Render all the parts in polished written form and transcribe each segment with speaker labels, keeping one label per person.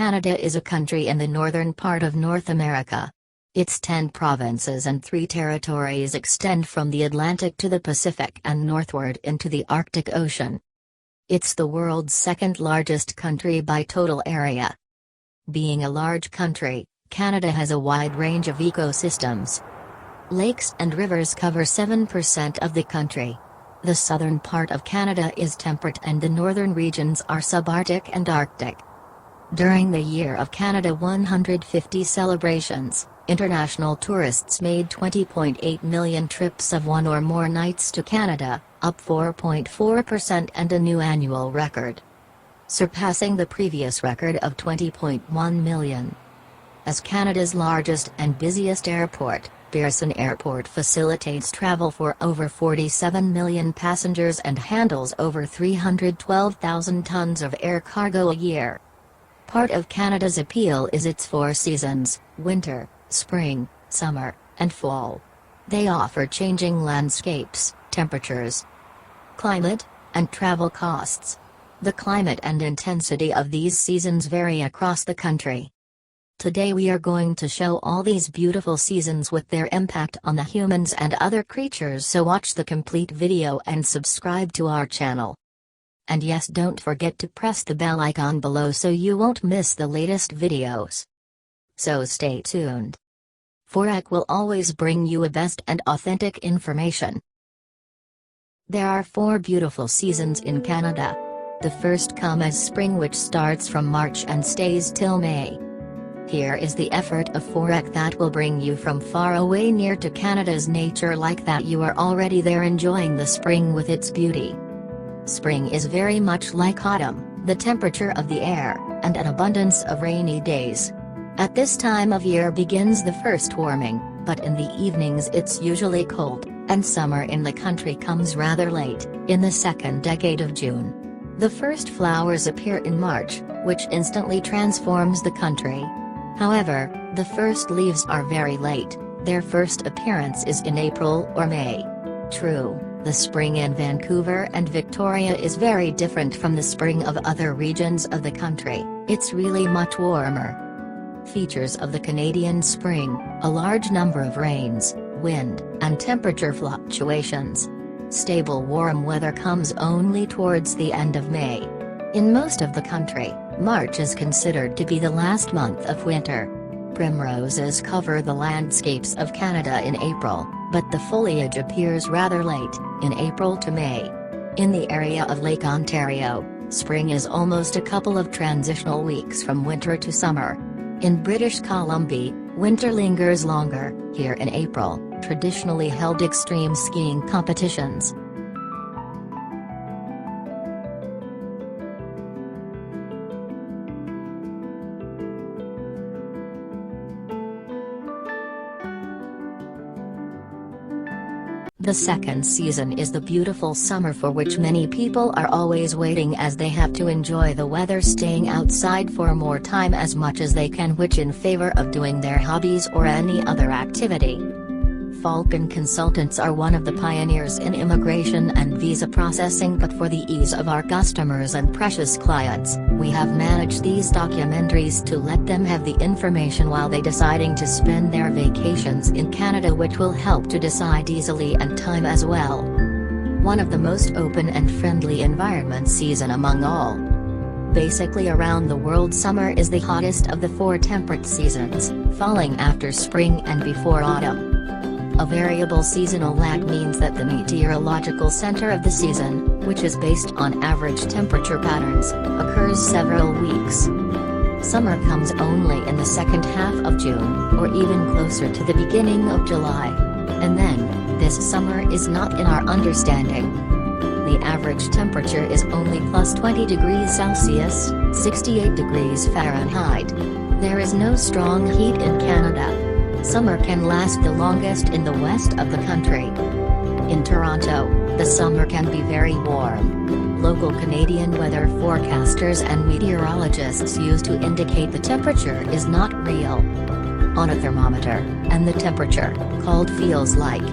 Speaker 1: Canada is a country in the northern part of North America. Its 10 provinces and 3 territories extend from the Atlantic to the Pacific and northward into the Arctic Ocean. It's the world's second largest country by total area. Being a large country, Canada has a wide range of ecosystems. Lakes and rivers cover 7% of the country. The southern part of Canada is temperate and the northern regions are subarctic and Arctic. During the Year of Canada 150 celebrations, international tourists made 20.8 million trips of one or more nights to Canada, up 4.4% and a new annual record, surpassing the previous record of 20.1 million. As Canada's largest and busiest airport, Pearson Airport facilitates travel for over 47 million passengers and handles over 312,000 tons of air cargo a year. Part of Canada's appeal is its 4 seasons: winter, spring, summer, and fall. They offer changing landscapes, temperatures, climate, and travel costs. The climate and intensity of these seasons vary across the country. Today we are going to show all these beautiful seasons with their impact on the humans and other creatures, so watch the complete video and subscribe to our channel. And yes, don't forget to press the bell icon below so you won't miss the latest videos. So stay tuned. Forac will always bring you a best and authentic information. There are 4 beautiful seasons in Canada. The first comes as spring, which starts from March and stays till May. Here is the effort of Forac that will bring you from far away near to Canada's nature, like that you are already there enjoying the spring with its beauty. Spring is very much like autumn, the temperature of the air, and an abundance of rainy days. At this time of year begins the first warming, but in the evenings it's usually cold, and summer in the country comes rather late, in the second decade of June. The first flowers appear in March, which instantly transforms the country. However, the first leaves are very late, their first appearance is in April or May. True, the spring in Vancouver and Victoria is very different from the spring of other regions of the country, it's really much warmer. Features of the Canadian spring: a large number of rains, wind, and temperature fluctuations. Stable warm weather comes only towards the end of May. In most of the country, March is considered to be the last month of winter. Primroses cover the landscapes of Canada in April, but the foliage appears rather late, in April to May. In the area of Lake Ontario, spring is almost a couple of transitional weeks from winter to summer. In British Columbia, winter lingers longer. Here in April, traditionally held extreme skiing competitions. The second season is the beautiful summer, for which many people are always waiting, as they have to enjoy the weather, staying outside for more time as much as they can, which in favor of doing their hobbies or any other activity. Falcon Consultants are one of the pioneers in immigration and visa processing, but for the ease of our customers and precious clients, we have managed these documentaries to let them have the information while they deciding to spend their vacations in Canada, which will help to decide easily and time as well. One of the most open and friendly environment season among all. Basically around the world, summer is the hottest of the 4 temperate seasons, falling after spring and before autumn. A variable seasonal lag means that the meteorological center of the season, which is based on average temperature patterns, occurs several weeks. Summer comes only in the second half of June, or even closer to the beginning of July. And then, this summer is not in our understanding. The average temperature is only plus 20 degrees Celsius, 68 degrees Fahrenheit. There is no strong heat in Canada. Summer can last the longest in the west of the country. In Toronto, the summer can be very warm. Local Canadian weather forecasters and meteorologists use to indicate the temperature is not real on a thermometer, and the temperature, called feels like.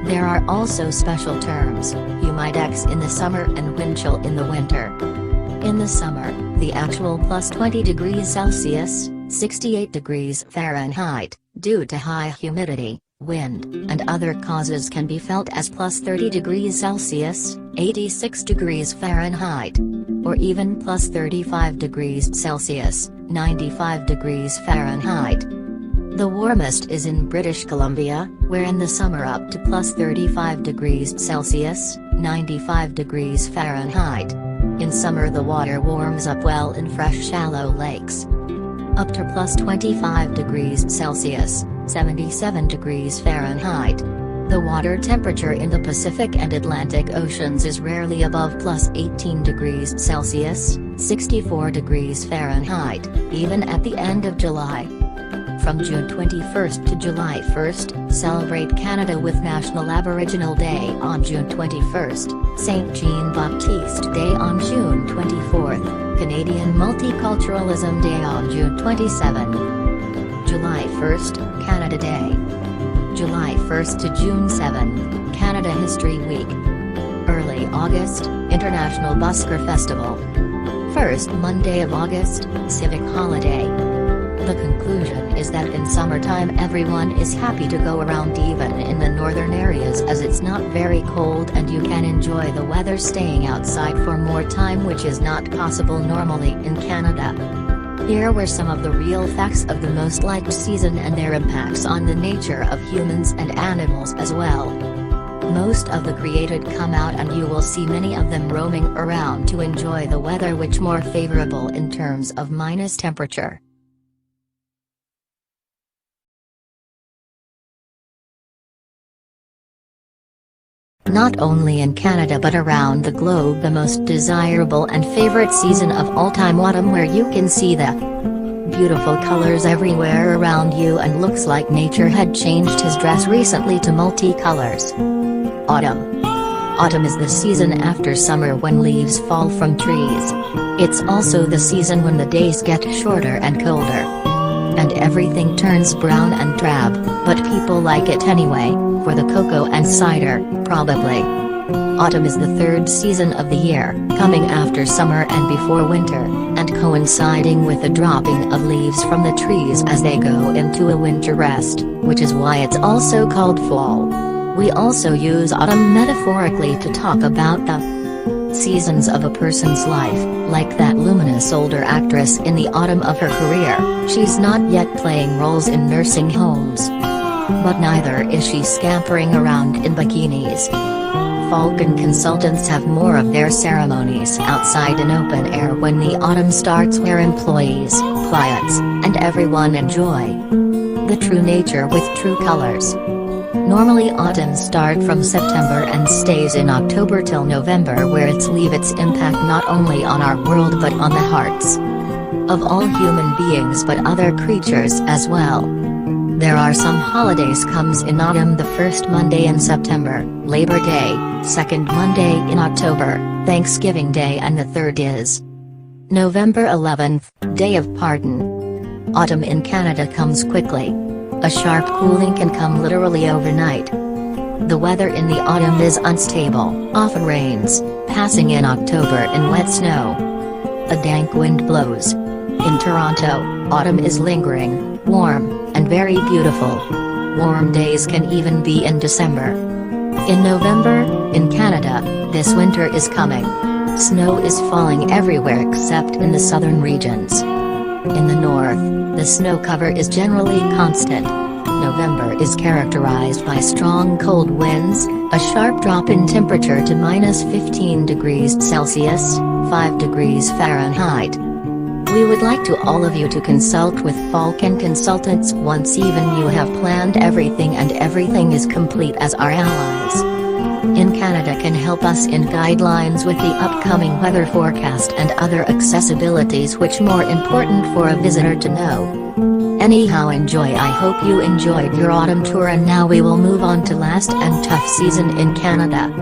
Speaker 1: There are also special terms, humidex in the summer and wind chill in the winter. In the summer, the actual plus 20 degrees Celsius, 68 degrees Fahrenheit, due to high humidity, wind, and other causes can be felt as plus 30 degrees Celsius, 86 degrees Fahrenheit, or even plus 35 degrees Celsius, 95 degrees Fahrenheit. The warmest is in British Columbia, where in the summer up to plus 35 degrees Celsius, 95 degrees Fahrenheit. In summer the water warms up well in fresh shallow lakes. Up to plus 25 degrees Celsius, 77 degrees Fahrenheit. The water temperature in the Pacific and Atlantic Oceans is rarely above plus 18 degrees Celsius, 64 degrees Fahrenheit, even at the end of July. From June 21 to July 1, celebrate Canada with National Aboriginal Day on June 21, St. Jean-Baptiste Day on June 24, Canadian Multiculturalism Day on June 27. July 1, Canada Day. July 1 to June 7, Canada History Week. Early August, International Busker Festival. First Monday of August, Civic Holiday. The conclusion is that in summertime everyone is happy to go around, even in the northern areas, as it's not very cold and you can enjoy the weather staying outside for more time, which is not possible normally in Canada. Here were some of the real facts of the most liked season and their impacts on the nature of humans and animals as well. Most of the created come out and you will see many of them roaming around to enjoy the weather, which more favorable in terms of minus temperature. Not only in Canada but around the globe, the most desirable and favorite season of all time, autumn, where you can see the beautiful colors everywhere around you and looks like nature had changed his dress recently to multi-colors. Autumn. Autumn is the season after summer when leaves fall from trees. It's also the season when the days get shorter and colder. And everything turns brown and drab, but people like it anyway, for the cocoa and cider, probably. Autumn is the third season of the year, coming after summer and before winter, and coinciding with the dropping of leaves from the trees as they go into a winter rest, which is why it's also called fall. We also use autumn metaphorically to talk about the seasons of a person's life, like that luminous older actress in the autumn of her career. She's not yet playing roles in nursing homes. But neither is she scampering around in bikinis. Falcon consultants have more of their ceremonies outside in open air when the autumn starts, where employees, clients, and everyone enjoy the true nature with true colors. Normally autumn starts from September and stays in October till November, where it's leave its impact not only on our world but on the hearts of all human beings but other creatures as well. There are some holidays comes in autumn: the first Monday in September, Labor Day, second Monday in October, Thanksgiving Day, and the third is November 11th, Day of Pardon. Autumn in Canada comes quickly. A sharp cooling can come literally overnight. The weather in the autumn is unstable, often rains, passing in October in wet snow. A dank wind blows. In Toronto, autumn is lingering, warm, and very beautiful. Warm days can even be in December. In November, in Canada, this winter is coming. Snow is falling everywhere except in the southern regions. In the north, the snow cover is generally constant. November is characterized by strong cold winds, a sharp drop in temperature to minus 15 degrees Celsius, 5 degrees Fahrenheit. We would like to all of you to consult with Falcon Consultants once even you have planned everything and everything is complete, as our allies in Canada can help us in guidelines with the upcoming weather forecast and other accessibilities which more important for a visitor to know. Anyhow, enjoy. I hope you enjoyed your autumn tour, and now we will move on to last and tough season in Canada.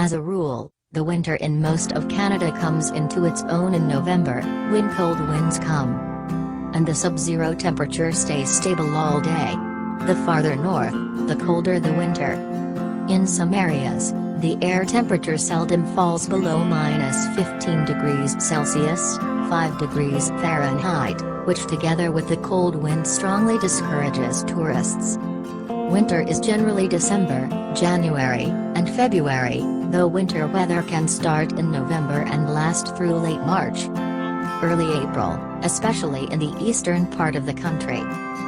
Speaker 1: As a rule, the winter in most of Canada comes into its own in November, when cold winds come. And the sub-zero temperature stays stable all day. The farther north, the colder the winter. In some areas, the air temperature seldom falls below -15 degrees Celsius, 5 degrees Fahrenheit, which together with the cold wind strongly discourages tourists. Winter is generally December, January, and February, though winter weather can start in November and last through late March. Early April, especially in the eastern part of the country.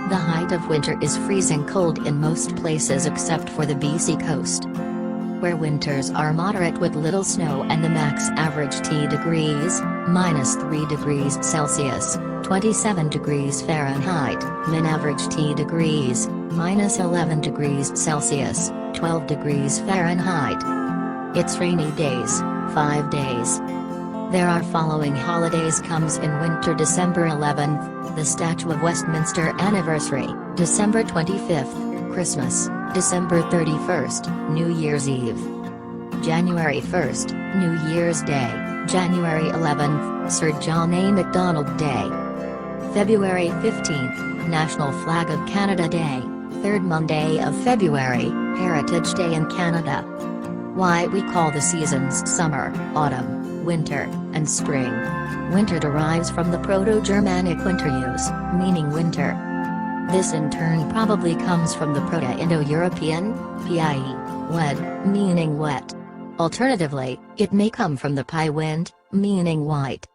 Speaker 1: The height of winter is freezing cold in most places except for the BC coast, where winters are moderate with little snow and the max average T degrees, -3 degrees Celsius, 27 degrees Fahrenheit, min average T degrees, -11 degrees Celsius, 12 degrees Fahrenheit. It's rainy days, 5 days. There are following holidays comes in winter: December 11th, the Statue of Westminster anniversary, December 25th, Christmas, December 31st, New Year's Eve. January 1st, New Year's Day, January 11th, Sir John A. Macdonald Day. February 15th, National Flag of Canada Day, 3rd Monday of February, Heritage Day in Canada. Why we call the seasons summer, autumn, winter, and spring. Winter derives from the Proto-Germanic winterius, meaning winter. This in turn probably comes from the Proto-Indo-European, pie, wed, meaning wet. Alternatively, it may come from the Pi wind, meaning white.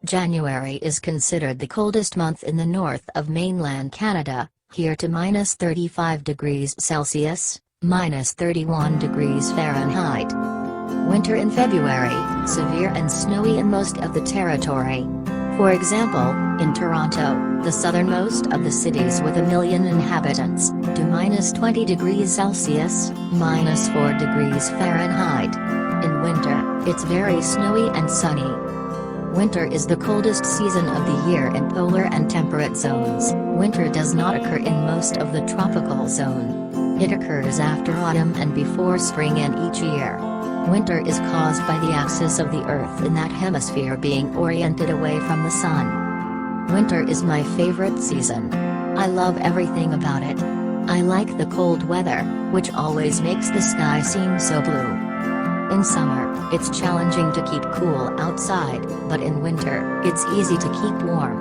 Speaker 1: January is considered the coldest month in the north of mainland Canada, here to -35 degrees Celsius, -31 degrees Fahrenheit. Winter in February, severe and snowy in most of the territory. For example, in Toronto, the southernmost of the cities with 1 million inhabitants, to -20 degrees Celsius, -4 degrees Fahrenheit. In winter, it's very snowy and sunny. Winter is the coldest season of the year in polar and temperate zones. Winter does not occur in most of the tropical zone. It occurs after autumn and before spring in each year. Winter is caused by the axis of the Earth in that hemisphere being oriented away from the sun. Winter is my favorite season. I love everything about it. I like the cold weather, which always makes the sky seem so blue. In summer, it's challenging to keep cool outside, but in winter, it's easy to keep warm.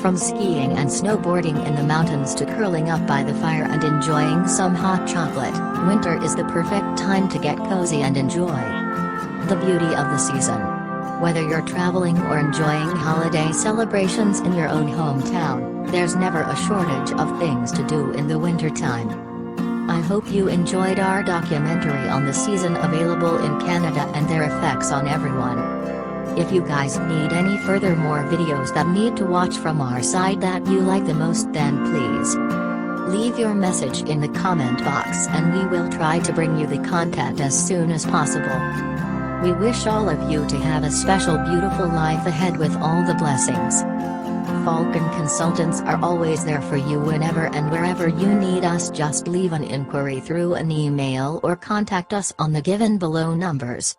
Speaker 1: From skiing and snowboarding in the mountains to curling up by the fire and enjoying some hot chocolate, winter is the perfect time to get cozy and enjoy the beauty of the season. Whether you're traveling or enjoying holiday celebrations in your own hometown, there's never a shortage of things to do in the wintertime. I hope you enjoyed our documentary on the season available in Canada and their effects on everyone. If you guys need any further more videos that need to watch from our side that you like the most, then please leave your message in the comment box and we will try to bring you the content as soon as possible. We wish all of you to have a special beautiful life ahead with all the blessings. Falcon Consultants are always there for you whenever and wherever you need us. Just leave an inquiry through an email or contact us on the given below numbers.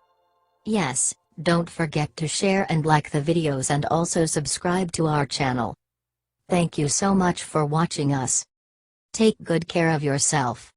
Speaker 1: Yes, don't forget to share and like the videos and also subscribe to our channel. Thank you so much for watching us. Take good care of yourself.